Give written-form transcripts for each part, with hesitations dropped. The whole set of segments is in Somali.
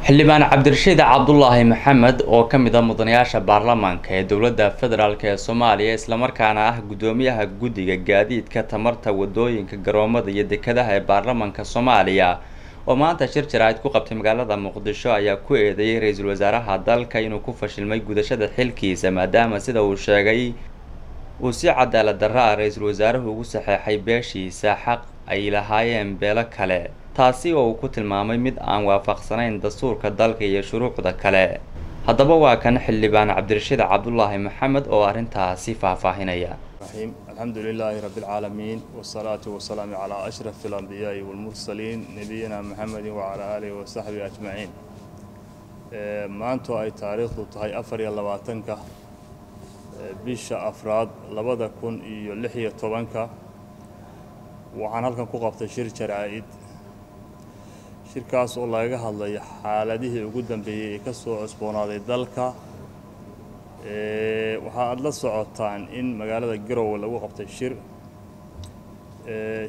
xildhibaan cabdirashiid cabdulaahi maxamed oo ka mid ah mudanayaasha baarlamaanka ee dowladda federaalk ee Soomaaliya isla markaana ah gudoomiyaha guddiga gaadiidka tamarta wadooyinka garoomada iyo dekedaha ee baarlamaanka Soomaaliya oo maanta shir jaraa'id ku qabtay magaalada Muqdisho ayaa ku eedeeyay ra'iisul wasaaraha dalka inuu ku fashilmay gudashada xilkiisa maadaama sida uu sheegay uu si cadaalad darro ah ra'iisul wasaaruhu ugu saxeexay beeshiisa xaq ay lahaayeen beelo kale taasi oo uu ku tilmaamay mid aan waafaqsanayn dastuurka dalka iyo shuruucda kale. Haddaba waa kan xildhibaan cabdirashiid cabdulaahi maxamed oo arrintaasi faahfaahinaya. Alxamdulillaahi rabbil caalamiin wassalaatu wassalaamu calaa ashrafil anbiyaa'i wal mursaliin nabiyina Muhammadin wa calaa aalihi wa sahbihi ajmaciin. Maanta ay taariikhdu tahay 24-ka bisha afraad 2016 waxaan halkan ku qabtay shir jaraa'id shirkaas oo laga hadlay xaaladihii ugu dambeeyay ee ka soo cusboonaaday dalka waxa aad la socotaan in magaalada Garowe lagu qabtay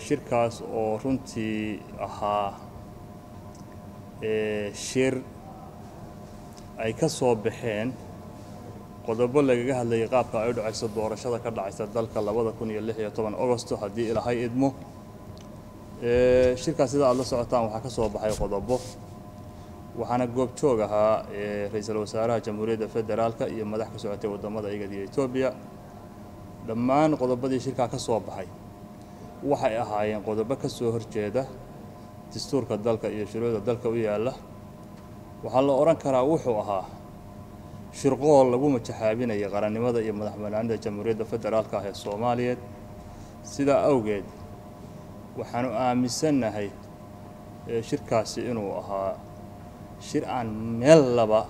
shirkaas oo runtii ahaa shir ay ka soo baxeen qodobo lagaga hadlayay qaabka ay u dhacayso doorashada ka dhacaysa dalka 2016 Agosto haddii Ilaahay idmo shirkaas sida aad la socotaan waxa ka soo baxay qodobo waxaana goob joog ahaa ra'iisul wasaaraha Jamhuuriyadda Federaalka iyo madax ka socotay wadamada Igad iyo Itoobiya dhammaan qodobadii shirka ka soo baxay waxay ahaayeen qodobo ka soo horjeeda dastuurka dalka iyo shuruucda dalka u yaala waxa la oran karaa wuxuu ahaa shirqool lagu majaxaabinayo qarannimada iyo madaxbannaanida Jamhuuriyadda Federaalka ee Soomaaliyeed sida awgeed waxaanu aaminsanahay shirkaasi inuu ahaa shir aan meel laba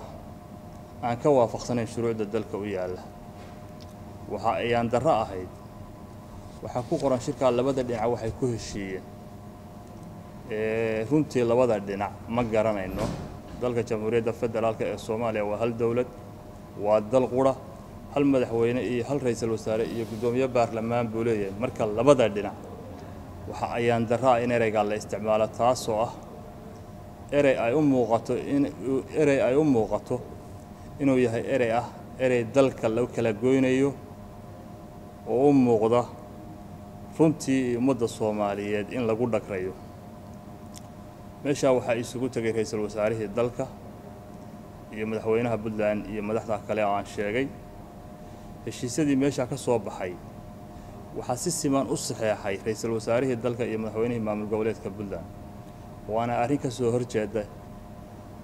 aan ka waafaqsanayn shuruucda dalka u yaala waxa ayaan darro ahayd waxa ku qoran shirka labada dhinac waxay ku heshiiyeen runtii labada dhinac ma garanayno dalka Jamhuuriyadda Federaalka ee Soomaaliya waa hal dawlad waa dal qura hal madaxweyne iyo hal ra'iisul wasaare iyo gudoomiye baarlamaan buu leeyahay marka labada dhinac waxa ayaan darro in ereyga la isticmaalo taasoo ah erey ay u muuqato inuu yahay erey dalka lagu kala goynayo oo u muuqda runtii ummadda Soomaaliyeed in lagu dhagrayo meesha waxa isugu tagay ra'iisul wasaarihii dalka iyo madaxweynaha Puntland iyo madaxda kale oo aan sheegay heshiisyadii meesha ka soo baxay waxa si siman u saxeexay ra'iisul wasaarihii dalka iyo madaxweynihii maamul goboleedka Puntland waana arrin ka soo horjeeda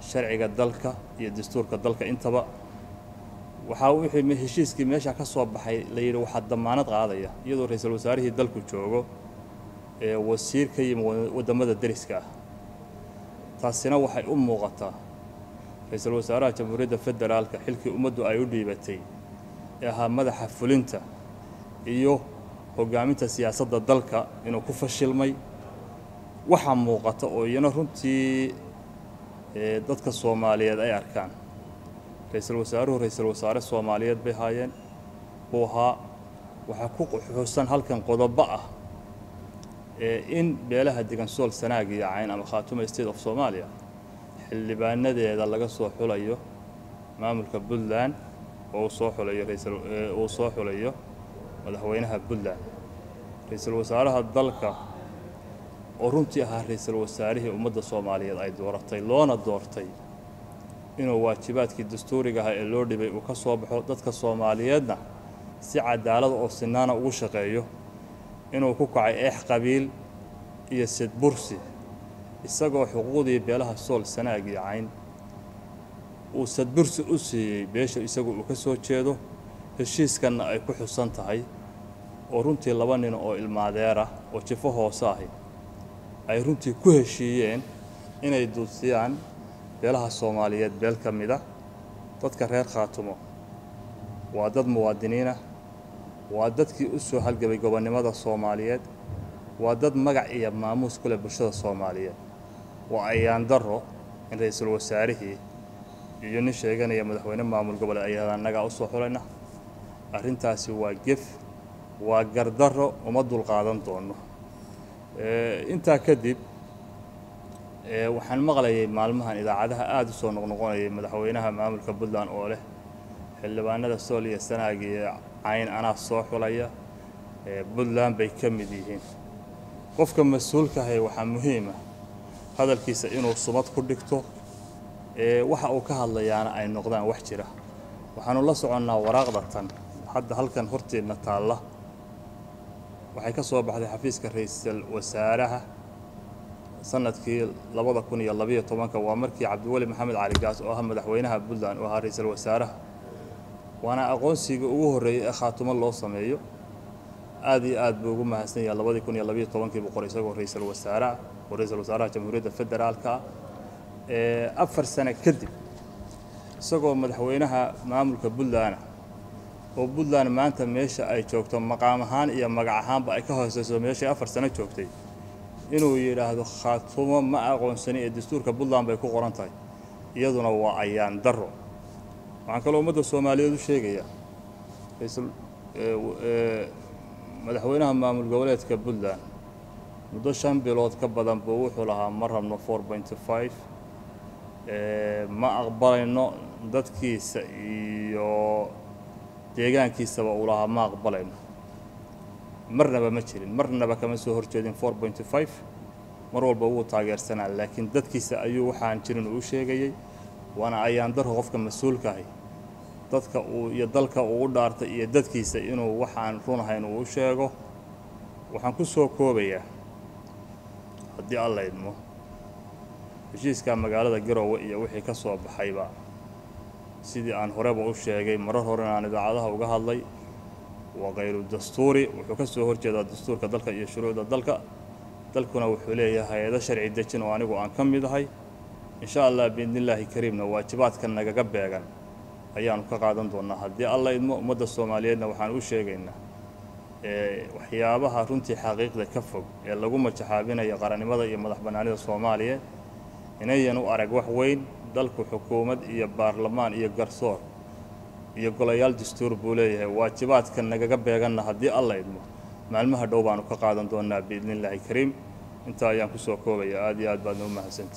sharciga dalka iyo dastuurka dalka intaba waxa uu heshiiskii meesha ka soo baxay la yiri waxa damaanad qaadaya iyadoo ra'iisul wasaarihii dalku joogo wasiirka iyo wadamada dariska taasina waxay u muuqataa ra'iisul wasaaraha Jamhuuriyadda Federaalka xilkii ummaddu ay u dhiibatay ee ahaa madaxa fulinta iyo hogaaminta siyaasadda dalka inuu ku fashilmay waxa muuqata oo iyana runtii dadka Soomaaliyeed ay arkaan ra'iisul wasaare Soomaaliyeed bay haayeen waxa ku xusan halkan qodobo ah in beelaha degan Sool Sanaag iyo Cayn ama Khaatumo State of Somalia xildhibaanadeeda laga soo xulayo maamulka Puntland oo soo xulayo madaxweynaha Puntland ra'iisul wasaaraha dalka oo runtii ahaa ra'iisul wasaarihii ummadda Soomaaliyeed ay dooratay loona doortay inuu waajibaadkii dastuuriga ah ee loo dhibay uu ka soo baxo dadka Soomaaliyeedna si cadaalad oo sinaana ugu shaqeeyo inuu ku kacay eex qabiil iyo sid bursi isagoo xuquuqdii beelaha Sool Sanaag iyo Cayn uu sid bursi u siiyay beesha isagoo uu ka soo jeedo heshiiskan ay ku xusan tahay oo runtii laba nin oo ilmaadeer ah oo jifo hoos ah ay runtii ku heshiiyeen inay duusiyaan beelaha Soomaaliyeed beel ka mid ah dadka reer Khaatumo waa dad muwaadiniin ah waa dadkii u soo halgabay gobonimada Soomaaliyeed waa dad magac iyo maamuus ku leh bulshada Soomaaliyeed waa ayaan darro in ra'iisul wasaarihii iyo nin sheeganaya madaxweyne maamul goboleed ay anaga u soo xulayna arrintaasi waa gef waa gardarro uma dul qaadan doono inta kadib waxaan maqlayay maalmahan idaacadaha aad u soo noqnoqonayay madaxweynaha maamulka Puntland oo leh xildhibaanada Sool iyo Sanaag iyo Cayn anaa soo xulaya Puntland bay ka mid yihiin qofka mas'uulka ah waxa muhiim ah hadalkiisa inuu sumad ku dhigto waxa uu ka hadlayaana ay noqdaan wax jira waxaanu la soconnaa waraaqda tan hadda halkan horteedna taalla waxay ka soo baxday xafiiska ra'iisul wasaaraha sanadkii 2012 waa markii Cabdiwali Maxamed Cali Gaas oo ah madaxweynaha Puntland oo ahaa ra'iisul wasaaraha waana aqoonsiga ugu horeeyay ee khaatumo loo sameeyo aad iyo aad buu ugu mahadsan yahay 2012 buu qoray isagoo ra'iisul wasaaraha jamhuuriyadda federaalka afar sano kadib isagoo madaxweynaha maamulka Puntland oo Puntland maanta meesha ay joogto maqaam ahaan iyo magac ahaanba ay ka hooseyso meesha afar sano joogtay inuu yiraahdo khaatumo ma aqoonsani ee dastuurka Puntland bay ku qoran tahay iyaduna waa ayaan daro waxaan kaloo ummadda Soomaaliyeed u sheegayaa madaxweynaha maamul goboleedka Puntland muddo 5 bilood ka badan buu wuxuu lahaa mar rabno 4.5 ma aqbalayno dadkiisa iyo deegaankiisaba uu lahaa ma aqbalayno marnaba ma jirin marnaba kama soo horjeedin 4.5 mar walba uu taageersanaa laakiin dadkiisa ayuu waxaan jirin uu sheegayay waana ayaan daro qofka mas'uulka ah dadka uu iyo dalka uu dhaartay iyo dadkiisa inuu waxaan runahayn uu sheego waxaan ku soo koobayaa haddii alla idmo heshiiska magaalada Garowe iyo wixii ka soo baxayba sidii aan horeba u sheegay marar hore aan idaacadaha uga hadlay waa qayru dastuuri wuxuu ka soo horjeedaa dastuurka dalka iyo shuruucda dalkuna wuxuu leeyahay hay'ado sharci dejin oo anigu aan ka mid ahay insha Allah biidnillaahi kariimna waajibaadkan nagaga beegan ayaanu ka qaadan doonaa haddii alla idmo ummadda Soomaaliyeedna waxaan u sheegaynaa waxyaabaha runtii xaqiiqda ka fog ee lagu majaxaabinayo qarannimada iyo madaxbannaanida Soomaaliyeed inayan u arag wax weyn dalku xukuumad iyo baarlamaan iyo garsoor iyo golayaal dastuur buu leeyahay waajibaadkan nagaga beeganna haddii alla idmo maalmaha dhow baanu ka qaadan doonaa biidnillaahi kariim inta ayaan ku soo koobaya aad iyo aad baad u mahadsantahay